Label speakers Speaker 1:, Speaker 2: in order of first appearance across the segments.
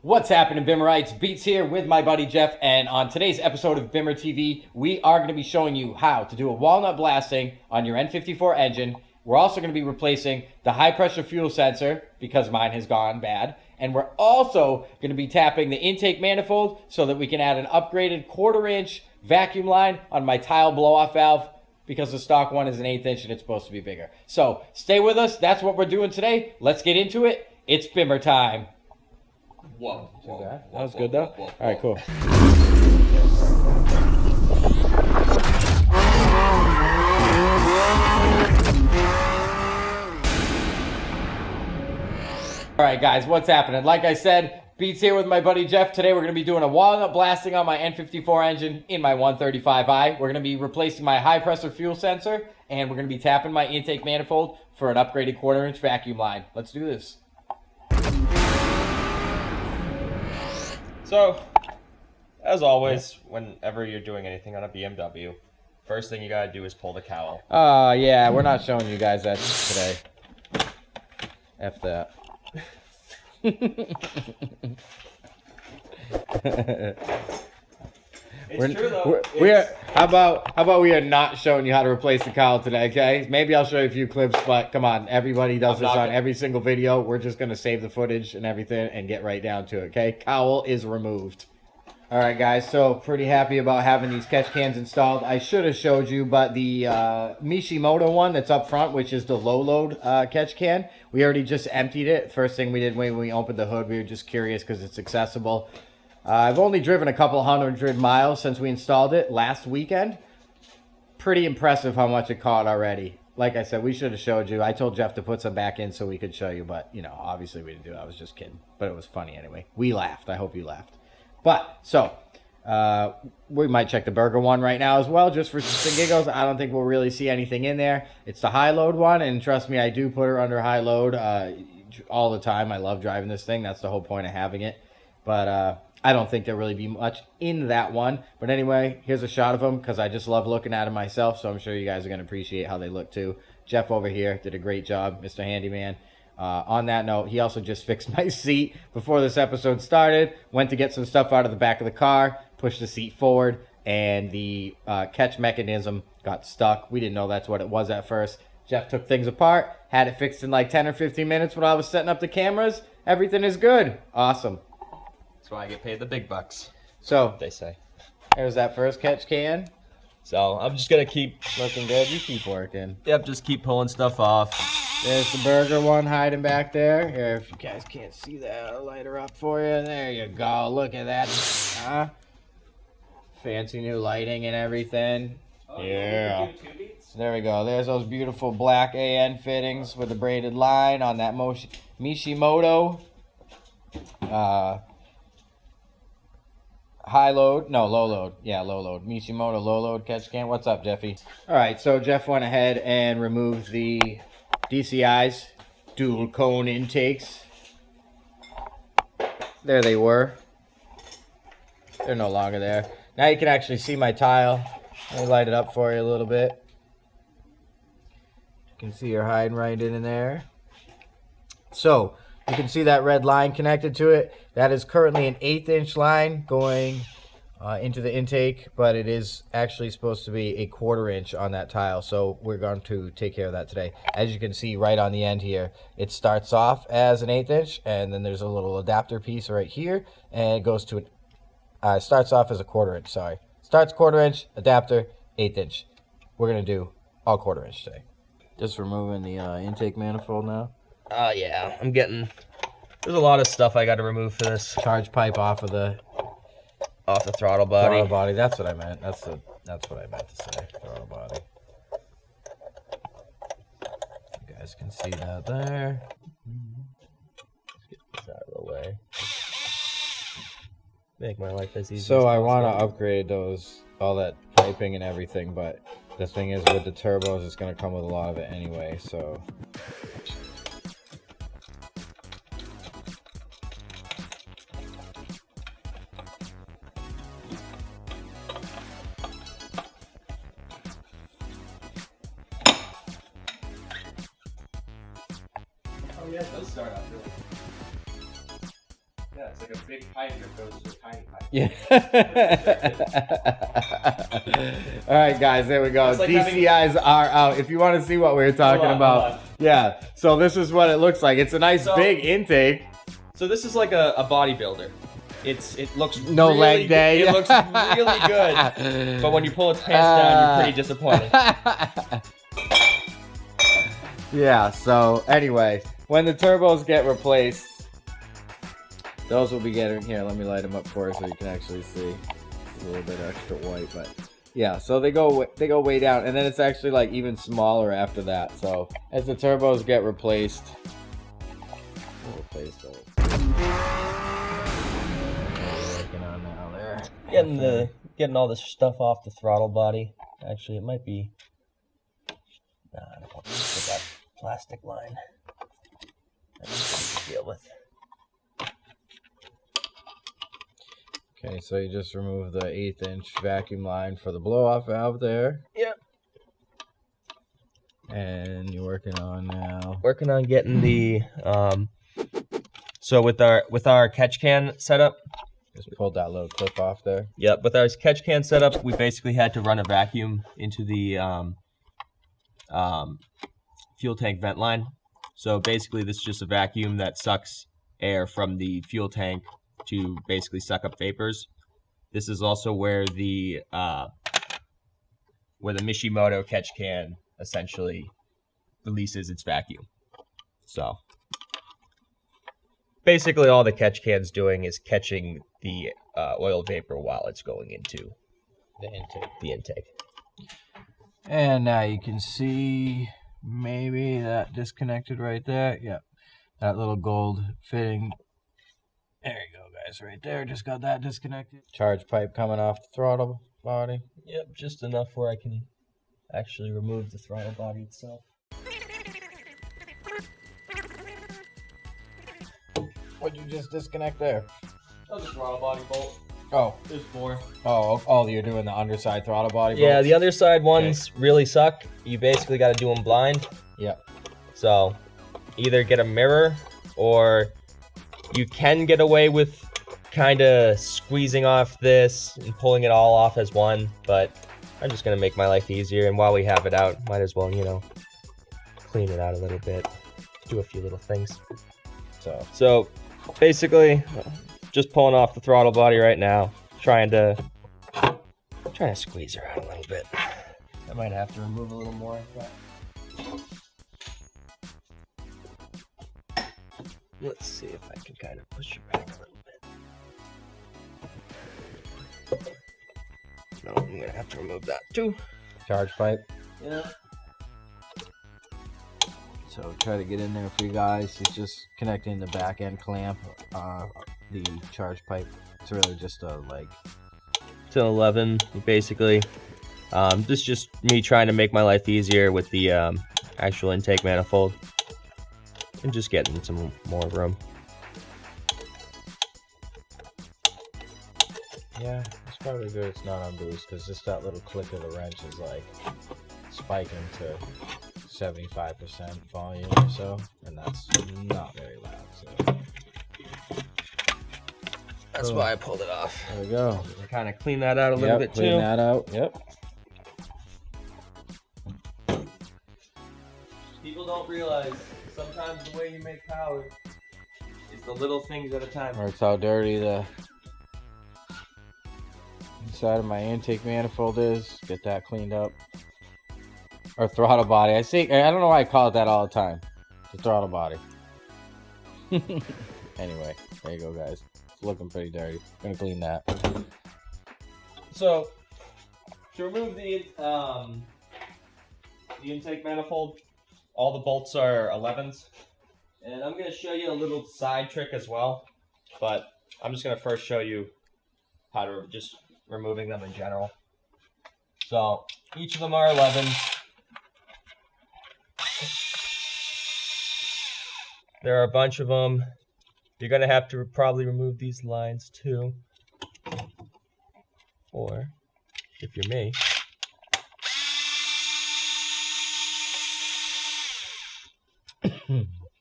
Speaker 1: What's happening, Bimmerites? Beats here with my buddy Jeff, and on today's episode of Bimmer TV, we are going to be showing you how to do a walnut blasting on your N54 engine. We're also going to be replacing the high-pressure fuel sensor because mine has gone bad, and we're also going to be tapping the intake manifold so that we can add an upgraded 1/4-inch vacuum line on my tile blow-off valve because the stock one is an 1/8 inch and it's supposed to be bigger. So stay with us. That's what we're doing today. Let's get into it. It's Bimmer time.
Speaker 2: Whoa,
Speaker 1: That was good though. All right, cool. All right, guys, what's happening? Like I said, Beats here with my buddy Jeff. Today we're going to be doing a walnut blasting on my N54 engine in my 135i. We're going to be replacing my high pressure fuel sensor, and we're going to be tapping my intake manifold for an upgraded 1/4-inch vacuum line. Let's do this.
Speaker 2: So, as always, whenever you're doing anything on a BMW, first thing you gotta do is pull the cowl.
Speaker 1: Yeah, we're not showing you guys that today. F that.
Speaker 2: It's true though.
Speaker 1: How about we are not showing you how to replace the cowl today, okay? Maybe I'll show you a few clips, but come on, everybody does this on every single video. We're just gonna save the footage and everything and get right down to it, okay? Cowl is removed. All right, guys, so pretty happy about having these catch cans installed. I should have showed you, but the Mishimoto one that's up front, which is the low load catch can, we already just emptied it. First thing we did when we opened the hood, we were just curious because it's accessible. I've only driven a couple 100 miles since we installed it last weekend. Pretty impressive how much it caught already. Like I said, we should have showed you. I told Jeff to put some back in so we could show you, but, you know, obviously we didn't do it. I was just kidding. But it was funny anyway. We laughed. I hope you laughed. But, so, we might check the burger one right now as well, just for some giggles. I don't think we'll really see anything in there. It's the high load one, and trust me, I do put her under high load all the time. I love driving this thing. That's the whole point of having it. But, I don't think there'll really be much in that one. But anyway, here's a shot of them because I just love looking at them myself. So I'm sure you guys are going to appreciate how they look too. Jeff over here did a great job, Mr. Handyman. On that note, he also just fixed my seat before this episode started. Went to get some stuff out of the back of the car, pushed the seat forward, and the catch mechanism got stuck. We didn't know that's what it was at first. Jeff took things apart, had it fixed in like 10 or 15 minutes when I was setting up the cameras. Everything is good. Awesome.
Speaker 2: That's why I get paid the big bucks.
Speaker 1: So,
Speaker 2: they say.
Speaker 1: There's that first catch can.
Speaker 2: So, I'm just gonna keep
Speaker 1: looking good. You keep working.
Speaker 2: Yep, just keep pulling stuff off.
Speaker 1: There's the burger one hiding back there. Here, if you guys can't see that, I'll light her up for you. There you go. Look at that. Huh? Fancy new lighting and everything. Oh, yeah. So there we go. There's those beautiful black AN fittings with the braided line on that Mishimoto. High load, no, low load. Yeah, low load. Mishimoto low load catch can. What's up, Jeffy? All right, so Jeff went ahead and removed the DCIs, dual cone intakes. There they were. They're no longer there. Now you can actually see my tile. Let me light it up for you a little bit. You can see her hiding right in there. So, you can see that red line connected to it. That is currently an 1/8 inch line going into the intake, but it is actually supposed to be a 1/4 inch on that tile. So we're going to take care of that today. As you can see right on the end here, it starts off as an 1/8 inch, and then there's a little adapter piece right here, and it goes to it starts off as a 1/4 inch. Sorry, starts 1/4 inch, adapter, 1/8 inch. We're gonna do all 1/4 inch today. Just removing the intake manifold now.
Speaker 2: Yeah, I'm getting. There's a lot of stuff I got to remove for this.
Speaker 1: Charge pipe off the
Speaker 2: throttle body.
Speaker 1: Throttle body. That's what I meant. That's what I meant to say. Throttle body. You guys can see that there.
Speaker 2: Let's get this out of the way. Make my life as easy.
Speaker 1: So I want to upgrade all that piping and everything, but the thing is with the turbos, it's going to come with a lot of it anyway. So.
Speaker 2: Oh yeah, it does start out really. Yeah, It's like a big pipe that goes to a tiny pipe.
Speaker 1: Yeah. All right, guys, there we go.
Speaker 2: Like
Speaker 1: DCIs are out. If you want to see what we were talking about, yeah. So this is what it looks like. It's a nice big intake.
Speaker 2: So this is like a bodybuilder. It looks
Speaker 1: no
Speaker 2: really
Speaker 1: leg day.
Speaker 2: It looks really good, but when you pull its pants down, you're pretty disappointed.
Speaker 1: Yeah. So anyway, when the turbos get replaced, those will be getting here. Let me light them up for you so you can actually see. It's a little bit extra white, but yeah. So they go way down, and then it's actually like even smaller after that. So as the turbos get replaced, we'll replace those. Working on now there.
Speaker 2: Getting all this stuff off the throttle body. Actually, it might be. Nah, I don't want to put that plastic line. I need to deal with.
Speaker 1: Okay, so you just remove the 1/8 inch vacuum line for the blow-off valve there.
Speaker 2: Yep.
Speaker 1: And you're working on now.
Speaker 2: Working on getting the so with our catch can setup.
Speaker 1: Just pulled that little clip off there.
Speaker 2: Yep, with our catch can setup, we basically had to run a vacuum into the fuel tank vent line. So basically, this is just a vacuum that sucks air from the fuel tank to basically suck up vapors. This is also where the Mishimoto catch can essentially releases its vacuum. So basically all the catch can's doing is catching the oil vapor while it's going into the intake.
Speaker 1: And now you can see maybe that disconnected right there. Yep, that little gold fitting. There you go, guys, right there. Just got that disconnected. Charge pipe coming off the throttle body.
Speaker 2: Yep, just enough where I can actually remove the throttle body itself.
Speaker 1: What'd you just disconnect there?
Speaker 2: That was a throttle body bolt.
Speaker 1: Oh.
Speaker 2: There's 4.
Speaker 1: Oh, you're doing the underside throttle body bolts?
Speaker 2: Yeah, the underside ones really suck. You basically got to do them blind.
Speaker 1: Yep.
Speaker 2: So either get a mirror, or you can get away with kind of squeezing off this and pulling it all off as one, but I'm just going to make my life easier. And while we have it out, might as well, clean it out a little bit, do a few little things. So basically, just pulling off the throttle body right now, trying to squeeze her out a little bit. I might have to remove a little more, but let's see if I can kind of push her back a little bit. No, I'm gonna have to remove that too.
Speaker 1: Charge pipe.
Speaker 2: Yeah.
Speaker 1: So try to get in there for you guys. He's just connecting the back end clamp, the charge pipe. It's really just a leg.
Speaker 2: It's an 11, basically. This is just me trying to make my life easier with the actual intake manifold, and just getting some more room.
Speaker 1: Yeah, it's probably good it's not on boost, because just that little click of the wrench is like spiking to 75% volume or so, and that's not very loud. So
Speaker 2: that's why I pulled it off.
Speaker 1: There we go.
Speaker 2: Kind of clean that out a little bit too.
Speaker 1: Clean that out. Yep.
Speaker 2: People don't realize sometimes the way you make power is the little things at a time.
Speaker 1: Or it's how dirty the inside of my intake manifold is. Get that cleaned up. Or throttle body. I don't know why I call it that all the time. The throttle body. Anyway, there you go, guys. It's looking pretty dirty. Gonna clean that.
Speaker 2: So to remove the intake manifold, all the bolts are 11s, and I'm gonna show you a little side trick as well. But I'm just gonna first show you how to just removing them in general. So each of them are 11s. There are a bunch of them. You're going to have to probably remove these lines too. Or, if you're me,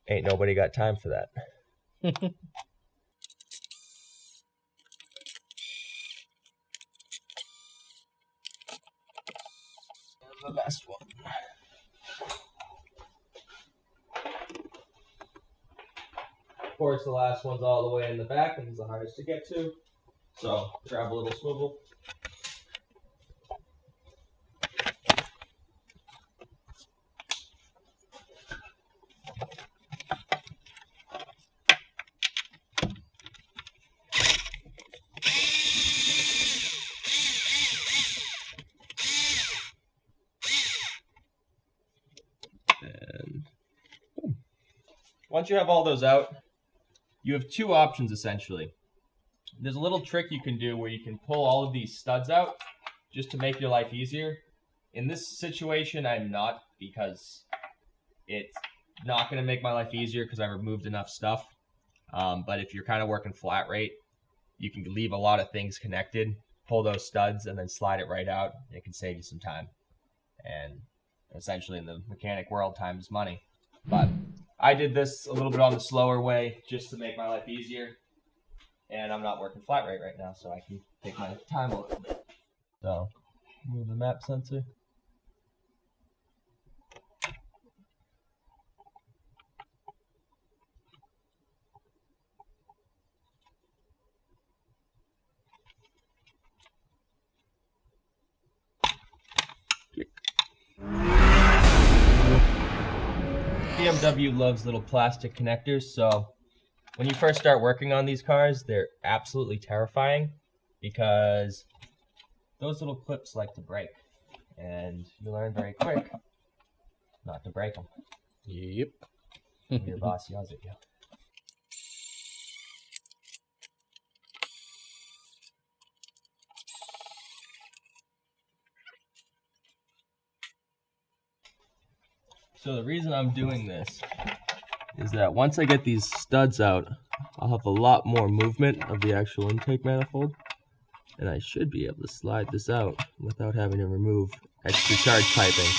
Speaker 2: ain't nobody got time for that. the best one. Of course, the last one's all the way in the back and is the hardest to get to. So grab a little swivel. And boom. Once you have all those out, you have two options essentially. There's a little trick you can do where you can pull all of these studs out just to make your life easier. In this situation, I'm not, because it's not going to make my life easier because I removed enough stuff. But if you're kind of working flat rate, you can leave a lot of things connected, pull those studs, and then slide it right out. It can save you some time. And essentially in the mechanic world, time is money. But I did this a little bit on the slower way just to make my life easier. And I'm not working flat rate right now, so I can take my time a little bit. So, move the map sensor. BMW loves little plastic connectors, so when you first start working on these cars, they're absolutely terrifying because those little clips like to break, and you learn very quick not to break them.
Speaker 1: Yep.
Speaker 2: Your boss yells at you. So the reason I'm doing this is that once I get these studs out, I'll have a lot more movement of the actual intake manifold, and I should be able to slide this out without having to remove extra charge piping.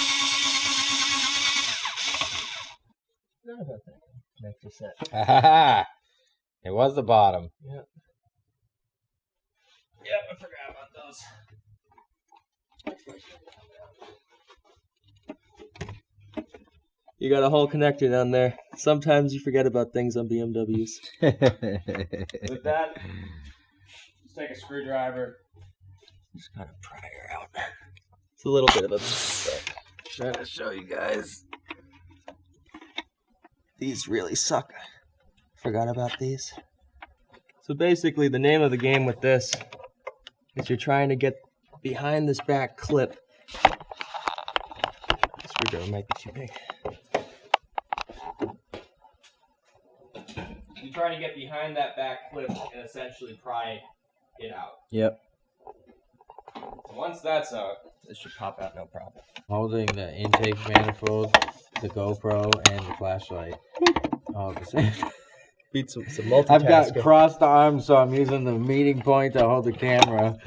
Speaker 2: Not about that connector set.
Speaker 1: It was the bottom.
Speaker 2: Yep. Yep, I forgot about those. You got a whole connector down there. Sometimes you forget about things on BMWs. With that, just take a screwdriver. Just kind of pry her out. It's a little bit of a mistake.
Speaker 1: Trying to show you guys.
Speaker 2: These really suck. Forgot about these. So basically, the name of the game with this is you're trying to get behind this back clip. This screwdriver might be too big. You're trying to get behind that back clip and essentially pry it out.
Speaker 1: Yep.
Speaker 2: So once that's out, this should pop out no problem.
Speaker 1: Holding the intake manifold, the GoPro, and the flashlight. All at the same time.
Speaker 2: Beat some multitasking.
Speaker 1: I've got crossed arms, so I'm using the meeting point to hold the camera.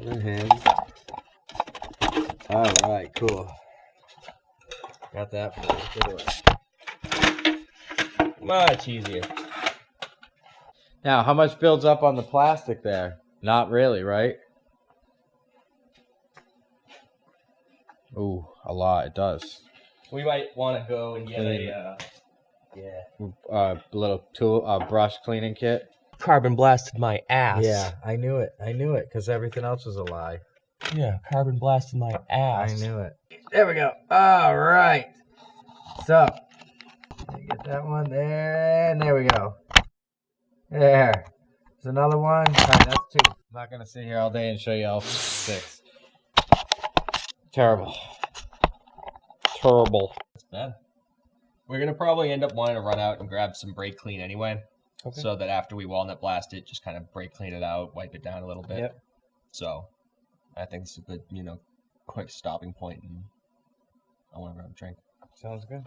Speaker 1: Other hands. All right, cool. Got that for you. Good work.
Speaker 2: Much easier.
Speaker 1: Now, how much builds up on the plastic there? Not really, right? Ooh, a lot. It does.
Speaker 2: We might want to go and get a
Speaker 1: little tool, brush cleaning kit.
Speaker 2: Carbon blasted my ass.
Speaker 1: Yeah, I knew it. I knew it because everything else was a lie.
Speaker 2: Yeah, carbon blasted my ass.
Speaker 1: I knew it. There we go. All right. So, get that one there, and there we go. There. There's another one. All right, that's two. I'm not going to sit here all day and show you all six. Terrible. Terrible.
Speaker 2: That's bad. We're going to probably end up wanting to run out and grab some brake clean anyway. Okay. So that after we walnut blast it, just kind of brake clean it out, wipe it down a little bit.
Speaker 1: Yep.
Speaker 2: So I think it's a good, quick stopping point, and I want to grab a drink.
Speaker 1: Sounds good.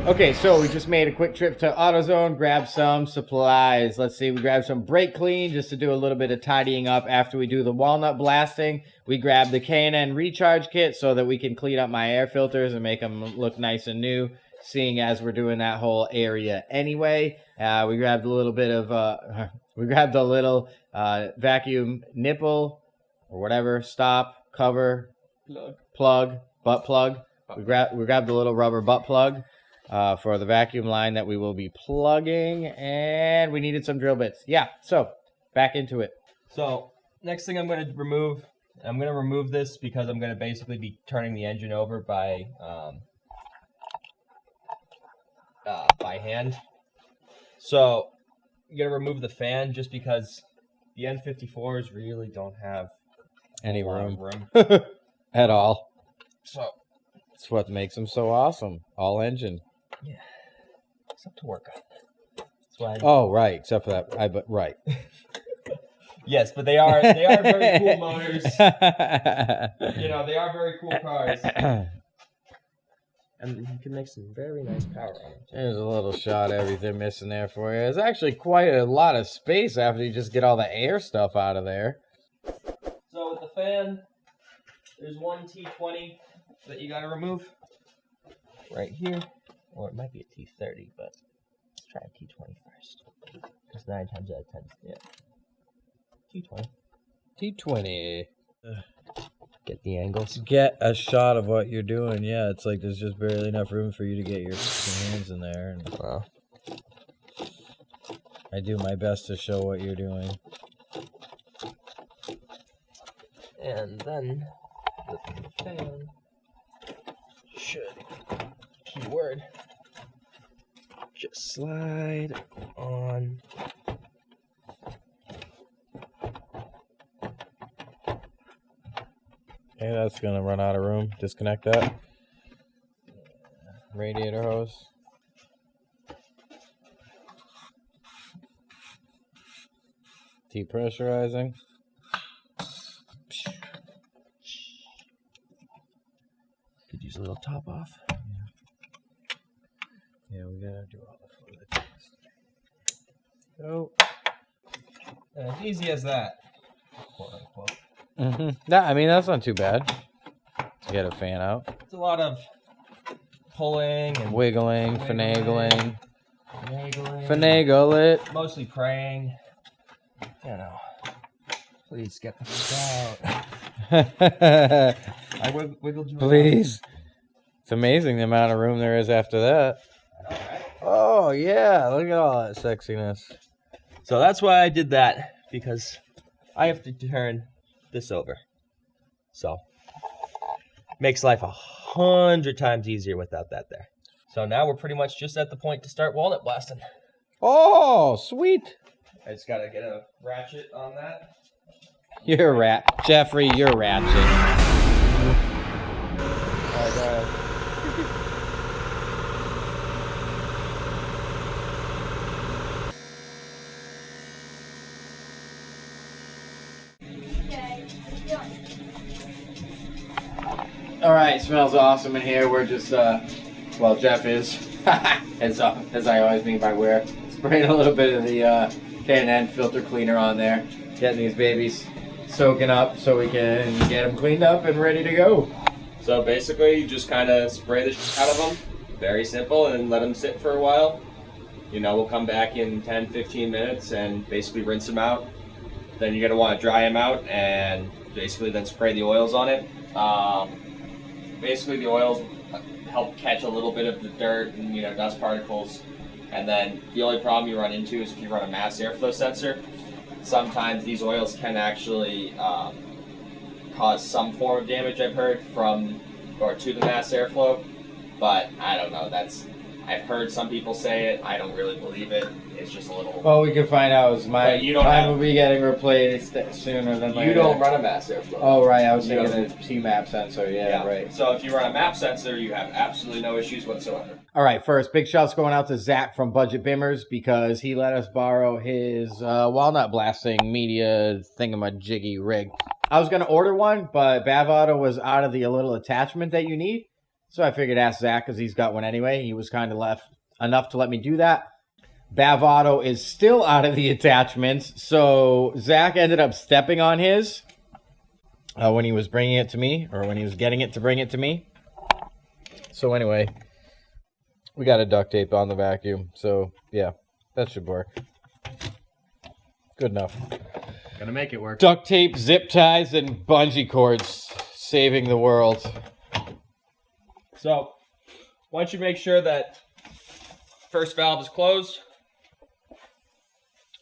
Speaker 1: Okay, so we just made a quick trip to AutoZone, grabbed some supplies. Let's see, we grabbed some brake clean just to do a little bit of tidying up after we do the walnut blasting. We grabbed the K&N recharge kit so that we can clean up my air filters and make them look nice and new, seeing as we're doing that whole area anyway. We grabbed a little bit of, vacuum nipple or whatever, stop, cover plug, butt plug. We grabbed the little rubber butt plug for the vacuum line that we will be plugging, and we needed some drill bits. Yeah, so back into it.
Speaker 2: So next thing I'm going to remove this because I'm going to basically be turning the engine over by hand. So I'm going to remove the fan just because the N54s really don't have
Speaker 1: any room at all.
Speaker 2: So
Speaker 1: it's what makes them so awesome. All engine.
Speaker 2: Yeah. Except to work on. That's why
Speaker 1: oh, right. Except for that. Right.
Speaker 2: Yes, but they are very cool motors. You know, they are very cool cars. And you can make some very nice power on them.
Speaker 1: There's a little shot of everything missing there for you. There's actually quite a lot of space after you just get all the air stuff out of there.
Speaker 2: So with the fan, there's one T20 that you got to remove right here. Or it might be a T30, but let's try a T20 first. Because 9 times out of 10, yeah. T20.
Speaker 1: T20.
Speaker 2: Get the angles.
Speaker 1: Get a shot of what you're doing. Yeah, it's like there's just barely enough room for you to get your hands in there. And
Speaker 2: wow.
Speaker 1: I do my best to show what you're doing.
Speaker 2: And then the fan should, keyword, just slide on.
Speaker 1: Okay, that's gonna run out of room. Disconnect that. Radiator hose. Depressurizing.
Speaker 2: Could use a little top off.
Speaker 1: Yeah, we gotta do all the fluid. Oh.
Speaker 2: As easy as that. Quote unquote.
Speaker 1: I mean, that's not too bad. Get a fan out.
Speaker 2: It's a lot of pulling and
Speaker 1: wiggling, finagling.
Speaker 2: Finagle it. Mostly praying. You know. Please get the fuck out. I wiggled you.
Speaker 1: Please. It's amazing the amount of room there is after that. Oh, yeah. Look at all that sexiness.
Speaker 2: So that's why I did that. Because I have to turn this over. So makes life 100 times easier without that there. So now we're pretty much just at the point to start walnut blasting.
Speaker 1: Oh, sweet.
Speaker 2: I just gotta get a ratchet on that.
Speaker 1: You're Jeffrey, you're ratchet.
Speaker 2: All right, go ahead.
Speaker 1: All right, smells awesome in here. We're just, well, Jeff is, as I always mean by we're, spraying a little bit of the K&N filter cleaner on there, getting these babies soaking up so we can get them cleaned up and ready to go.
Speaker 2: So basically, you just kind of spray the shit out of them. Very simple, and let them sit for a while. You know, we'll come back in 10-15 minutes and basically rinse them out. Then you're gonna want to dry them out and basically then spray the oils on it. Basically, the oils help catch a little bit of the dirt and, you know, dust particles. And then the only problem you run into is if you run a mass airflow sensor. Sometimes these oils can actually cause some form of damage, I've heard, from or to the mass airflow. But I don't know. I've heard some people say it. I don't really believe it. It's just a little.
Speaker 1: Well, we can find out. Mine will be getting replaced sooner than later.
Speaker 2: You don't run a mass airflow.
Speaker 1: Oh, right. I was thinking a T-map sensor. Yeah, right.
Speaker 2: So if you run a map sensor, you have absolutely no issues whatsoever.
Speaker 1: All right. First, big shouts going out to Zach from Budget Bimmers because he let us borrow his walnut blasting media thingamajiggy rig. I was going to order one, but Bav Auto was out of the little attachment that you need. So I figured ask Zach because he's got one anyway. He was kind of enough to let me do that. Bav Auto is still out of the attachments. So Zach ended up stepping on his when he was bringing it to me, or when he was getting it to bring it to me. So anyway, we got a duct tape on the vacuum. So yeah, that should work. Good enough.
Speaker 2: Gonna make it work.
Speaker 1: Duct tape, zip ties, and bungee cords. saving the world.
Speaker 2: So, once you make sure that first valve is closed.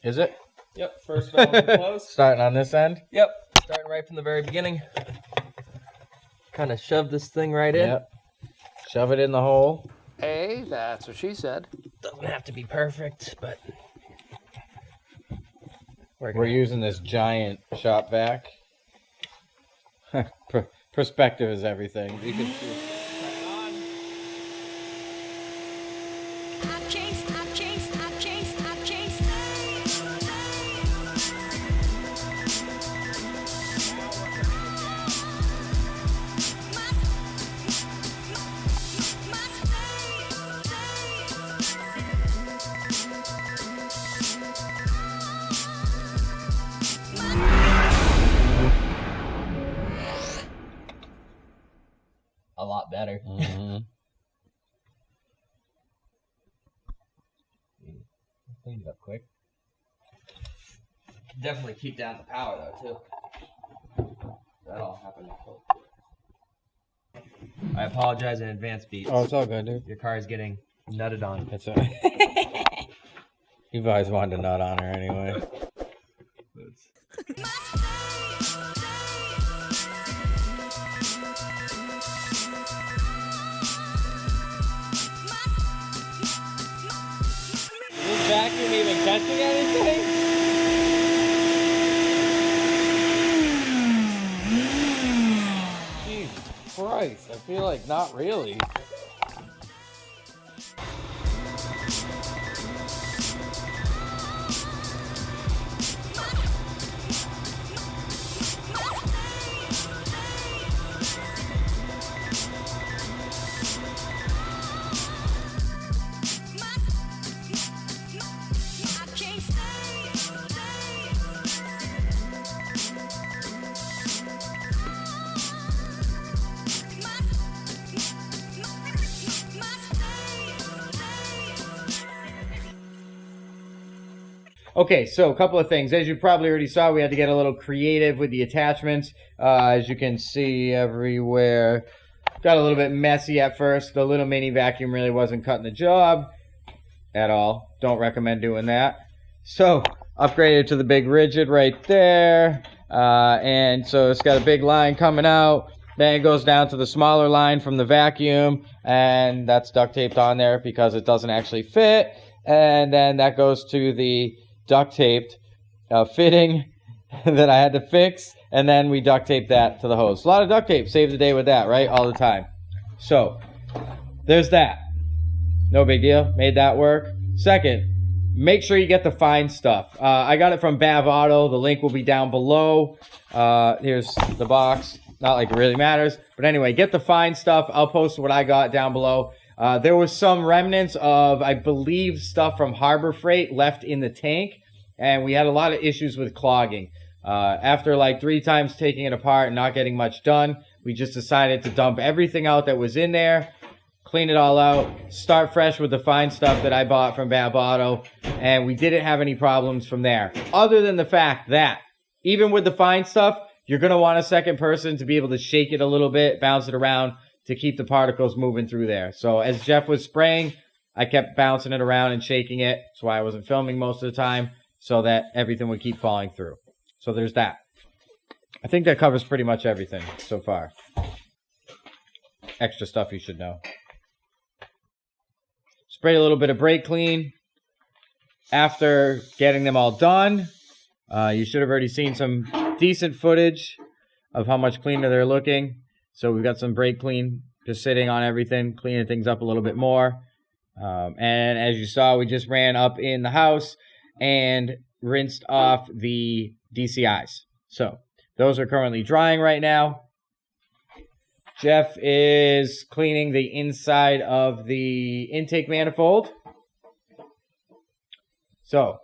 Speaker 1: Is it?
Speaker 2: Yep, first valve is closed.
Speaker 1: Starting on this end?
Speaker 2: Yep, starting right from the very beginning. Kind of shove this thing right in.
Speaker 1: Yep. Shove it in the hole.
Speaker 3: Hey, that's what she said.
Speaker 2: Doesn't have to be perfect, but
Speaker 1: we're using this giant shop vac. Perspective is everything. You can see.
Speaker 2: a lot better.
Speaker 1: Mm-hmm.
Speaker 2: Cleaned it up quick. Definitely keep down the power though too. That all happened. I apologize in advance, Beats.
Speaker 1: Oh, it's all good, dude.
Speaker 2: Your car is getting nutted on.
Speaker 1: It's a... You've always wanted to nut on her anyway. Is this vacuum even catching anything? Jesus Christ, I feel like not really. Okay, so a couple of things. As you probably already saw, we had to get a little creative with the attachments. As you can see everywhere, got a little bit messy at first. The little mini vacuum really wasn't cutting the job at all. Don't recommend doing that. So, upgraded to the big rigid right there. And so it's got a big line coming out. Then it goes down to the smaller line from the vacuum. And that's duct taped on there because it doesn't actually fit. And then that goes to the duct taped fitting that I had to fix, and then we duct taped that to the hose. A lot of duct tape, save the day with that, right? All the time. So there's that. No big deal. Made that work. Second, make sure you get the fine stuff. I got it from BOV Auto. The link will be down below. Here's the box. Not like it really matters, but anyway, get the fine stuff. I'll post what I got down below. There was some remnants of, I believe, stuff from Harbor Freight left in the tank, and we had a lot of issues with clogging. After like 3 times taking it apart and not getting much done, we just decided to dump everything out that was in there, clean it all out, start fresh with the fine stuff that I bought from BOV Auto, and we didn't have any problems from there. Other than the fact that, even with the fine stuff, you're going to want a second person to be able to shake it a little bit, bounce it around, to keep the particles moving through there. So as Jeff was spraying, I kept bouncing it around and shaking it. That's why I wasn't filming most of the time, so that everything would keep falling through. So there's that. I think that covers pretty much everything so far. Extra stuff you should know. Sprayed a little bit of brake clean. After getting them all done, you should have already seen some decent footage of how much cleaner they're looking. So we've got some brake clean just sitting on everything, cleaning things up a little bit more. And as you saw, we just ran up in the house and rinsed off the DCIs. So those are currently drying right now. Jeff is cleaning the inside of the intake manifold. So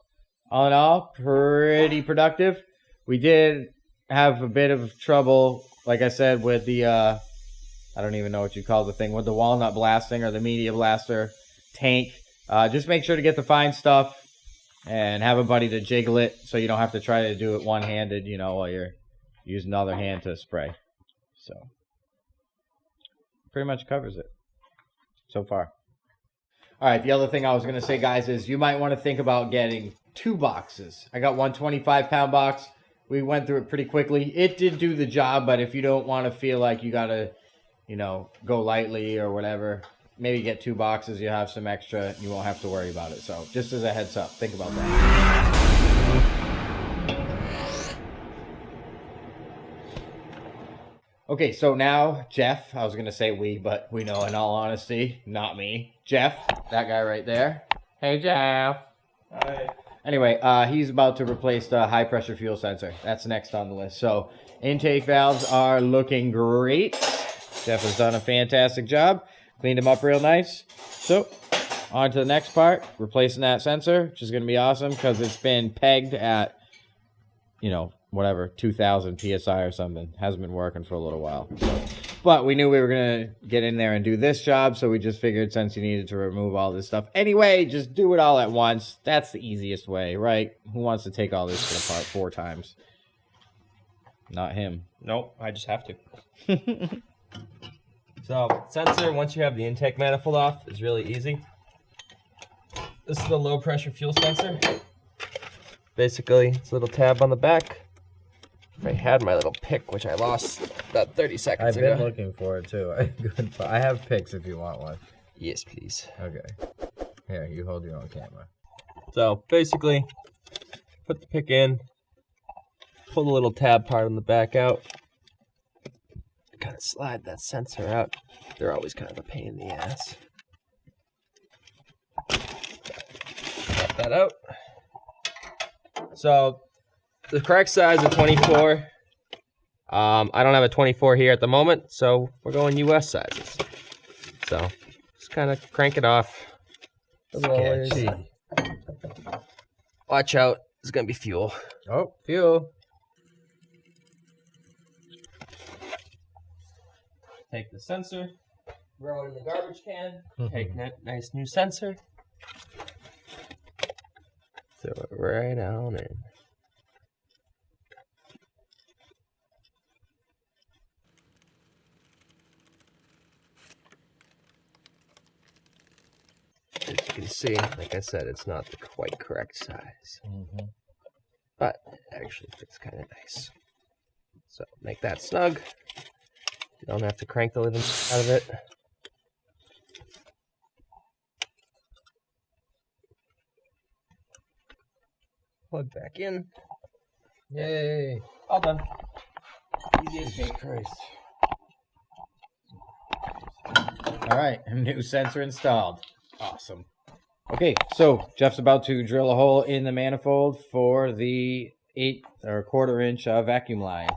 Speaker 1: all in all, pretty productive. We did have a bit of trouble, like I said, with the, I don't even know what you call the thing, with the Walnut Blasting or the Media Blaster tank. Just make sure to get the fine stuff and have a buddy to jiggle it so you don't have to try to do it one-handed, you know, while you're using the other hand to spray. So pretty much covers it so far. All right, the other thing I was going to say, guys, is you might want to think about getting 2 boxes. I got one 25-pound box. We went through it pretty quickly. It did do the job, but if you don't want to feel like you got to, you know, go lightly or whatever, maybe get 2 boxes. You have some extra. You won't have to worry about it. So just as a heads up, think about that. Okay, so now Jeff, I was going to say we, but we know in all honesty, not me. Jeff, that guy right there. Hey, Jeff.
Speaker 2: Hi.
Speaker 1: Anyway, he's about to replace the high pressure fuel sensor. That's next on the list. So intake valves are looking great. Jeff has done a fantastic job. Cleaned them up real nice. So on to the next part, replacing that sensor, which is going to be awesome because it's been pegged at, you know, whatever, 2,000 PSI or something. Hasn't been working for a little while. So, but we knew we were going to get in there and do this job, so we just figured since you needed to remove all this stuff anyway, just do it all at once. That's the easiest way, right? Who wants to take all this shit apart 4 times? Not him.
Speaker 2: Nope, I just have to. So, sensor, once you have the intake manifold off, is really easy. This is the low pressure fuel sensor. Basically, it's a little tab on the back. I had my little pick, which I lost about 30 seconds ago.
Speaker 1: I've been looking for it too. I have picks if you want one.
Speaker 2: Yes, please.
Speaker 1: Okay. Here, you hold your own camera.
Speaker 2: So, basically, put the pick in, pull the little tab part on the back out, kind of slide that sensor out. They're always kind of a pain in the ass. Pop that out. So, the correct size is 24. I don't have a 24 here at the moment, so we're going US sizes. So, just kind of crank it off.
Speaker 1: Sketchy.
Speaker 2: Watch out, there's going to be fuel.
Speaker 1: Oh, fuel.
Speaker 2: Take the sensor, throw it in the garbage can, take that nice new sensor, throw it right on in. As you can see, like I said, it's not the quite correct size, but it actually fits kind of nice. So make that snug. You don't have to crank the lid out of it. Plug back in.
Speaker 1: Yay.
Speaker 2: All done.
Speaker 1: Easy as cake. Christ. All right, new sensor installed. Awesome. Okay, so Jeff's about to drill a hole in the manifold for the 1/8 or 1/4 inch vacuum line.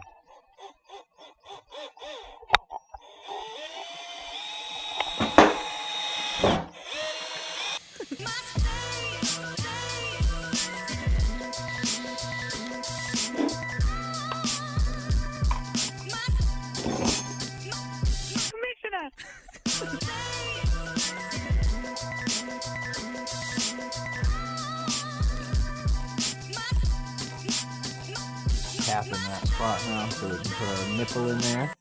Speaker 1: Tap in that spot now so we can put our nipple in there.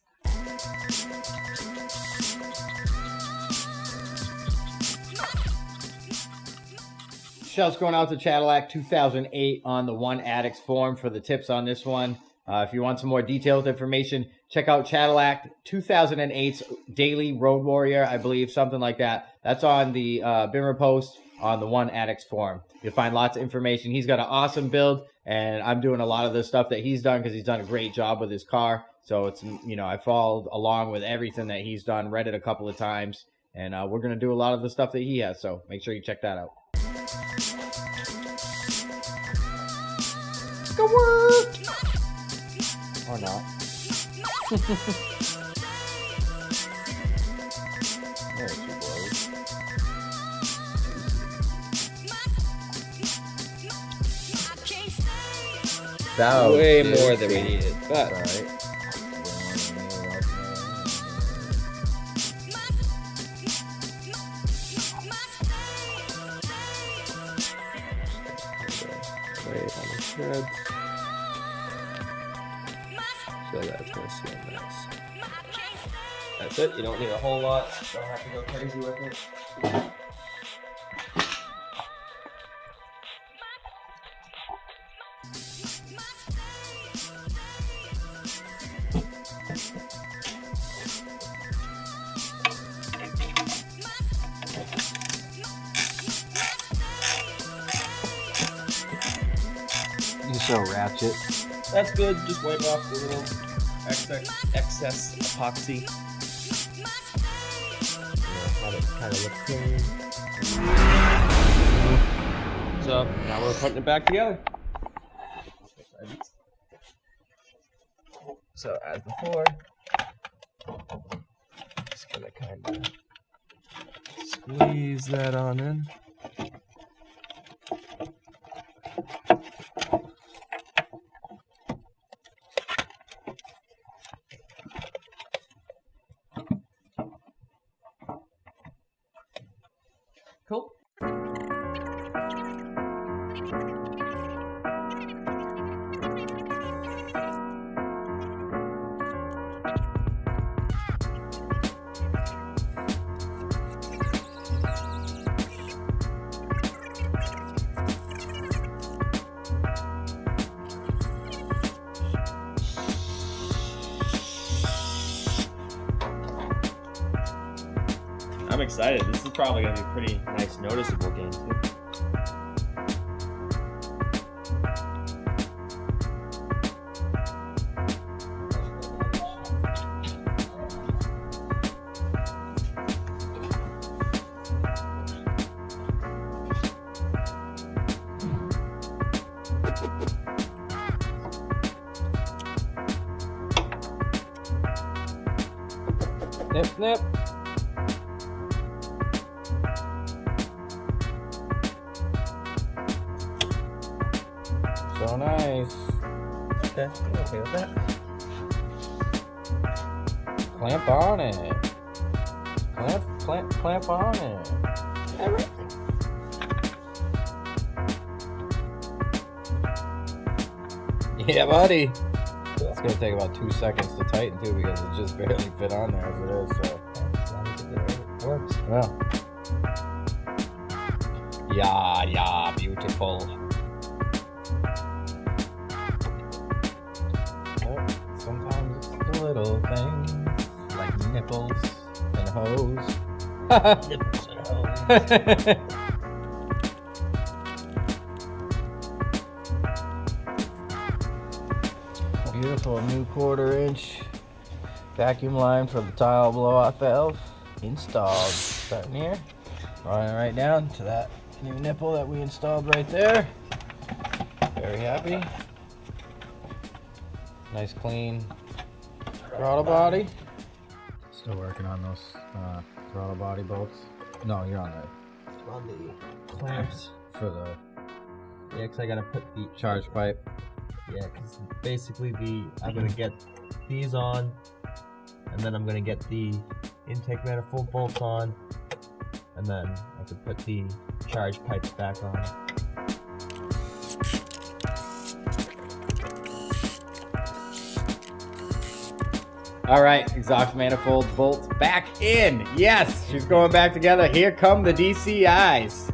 Speaker 1: Shouts going out to Cadillac 2008 on the One Addicts forum for the tips on this one. If you want some more detailed information, check out Cadillac 2008's Daily Road Warrior, I believe, something like that. That's on the Bimmer post on the One Addicts forum. You'll find lots of information. He's got an awesome build, and I'm doing a lot of the stuff that he's done because he's done a great job with his car. So it's, you know, I followed along with everything that he's done, read it a couple of times, and we're going to do a lot of the stuff that he has. So make sure you check that out. Go work! Or not. There's two blows. That was
Speaker 2: way more than we needed, but
Speaker 1: alright.
Speaker 2: Wait on the shreds. So that's gonna seem nice. That's it. You don't need a whole lot. Don't have to go crazy with it.
Speaker 1: You're so ratchet.
Speaker 2: That's good. Just wipe off the little excess epoxy. Have it kind of look clean. So now we're putting it back together. So as before, just gonna kind of squeeze that on in. Cool. I'm excited. This is probably going to be a pretty nice, noticeable game, too.
Speaker 1: Snip, snip. So nice.
Speaker 2: Okay, I'm okay with that.
Speaker 1: Clamp on it. Clamp on it.
Speaker 2: All right.
Speaker 1: Yeah, buddy. It's gonna take about 2 seconds to tighten too because it just barely fit on there as it is. So
Speaker 2: As long as it works.
Speaker 1: Yeah. Yeah, beautiful. But sometimes it's the little things like nipples and hose.
Speaker 2: Nipples and hose.
Speaker 1: Beautiful new 1/4 inch vacuum line for the tile blow-off valve installed. Starting here, running right down to that new nipple that we installed right there. Very happy. Nice clean throttle body. Still working on those throttle body bolts. No, you're on
Speaker 2: On the clamps.
Speaker 1: for the
Speaker 2: Yeah, because I got to put the
Speaker 1: charge pipe.
Speaker 2: Yeah, because basically I'm going to get these on, and then I'm going to get the intake manifold bolts on, and then I could put the charge pipes back on.
Speaker 1: All right, exhaust manifold bolts back in. Yes, she's going back together. Here come the DCIs.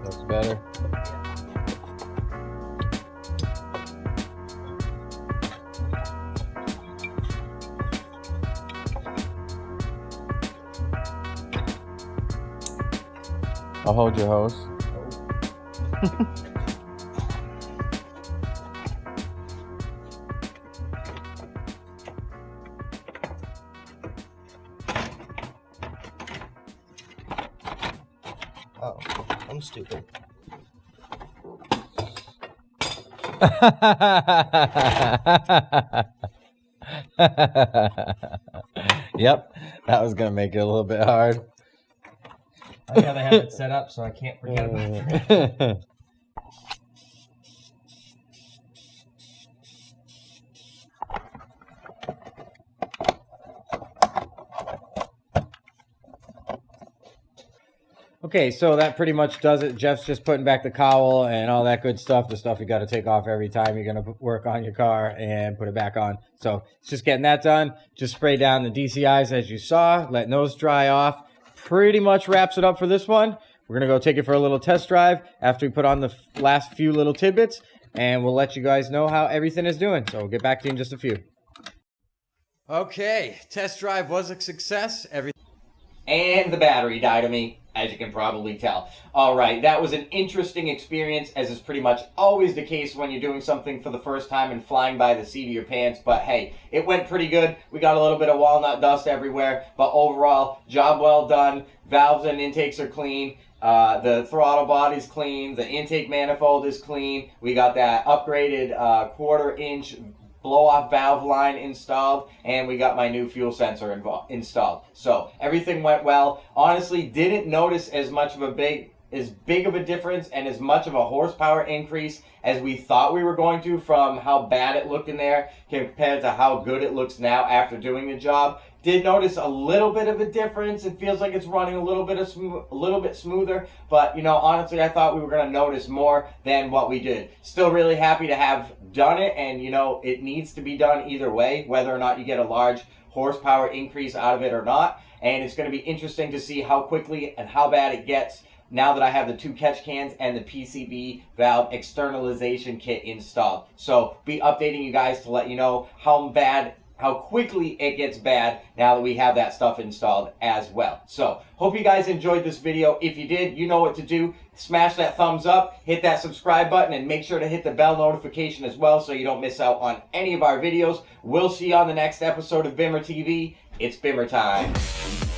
Speaker 1: Looks better. I'll hold your hose.
Speaker 2: Oh, I'm stupid.
Speaker 1: Yep, that was gonna make it a little bit hard.
Speaker 2: I gotta have it set up so I can't forget about it.
Speaker 1: Okay, so that pretty much does it. Jeff's just putting back the cowl and all that good stuff. The stuff you got to take off every time you're going to work on your car and put it back on. So it's just getting that done. Just spray down the DCIs as you saw, letting those dry off. Pretty much wraps it up for this one. We're going to go take it for a little test drive after we put on the last few little tidbits, and we'll let you guys know how everything is doing. So we'll get back to you in just a few. Okay, test drive was a success. And the battery died on me, as you can probably tell. All right, that was an interesting experience, as is pretty much always the case when you're doing something for the first time and flying by the seat of your pants. But hey, it went pretty good. We got a little bit of walnut dust everywhere, but overall, job well done. Valves and intakes are clean. The throttle body's clean. The intake manifold is clean. We got that upgraded 1/4-inch blow-off valve line installed, and we got my new fuel sensor installed. So everything went well. Honestly, didn't notice as big of a difference and as much of a horsepower increase as we thought we were going to from how bad it looked in there compared to how good it looks now after doing the job. Did notice a little bit of a difference. It feels like it's running a little bit smoother, but you know, honestly, I thought we were going to notice more than what we did. Still really happy to have done it, and you know, it needs to be done either way, whether or not you get a large horsepower increase out of it or not. And it's going to be interesting to see how quickly and how bad it gets now that I have the 2 catch cans and the PCV valve externalization kit installed. So be updating you guys to let you know how quickly it gets bad now that we have that stuff installed as well. So hope you guys enjoyed this video. If you did, you know what to do. Smash that thumbs up, hit that subscribe button, and make sure to hit the bell notification as well so you don't miss out on any of our videos. We'll see you on the next episode of Bimmer TV. It's Bimmer time.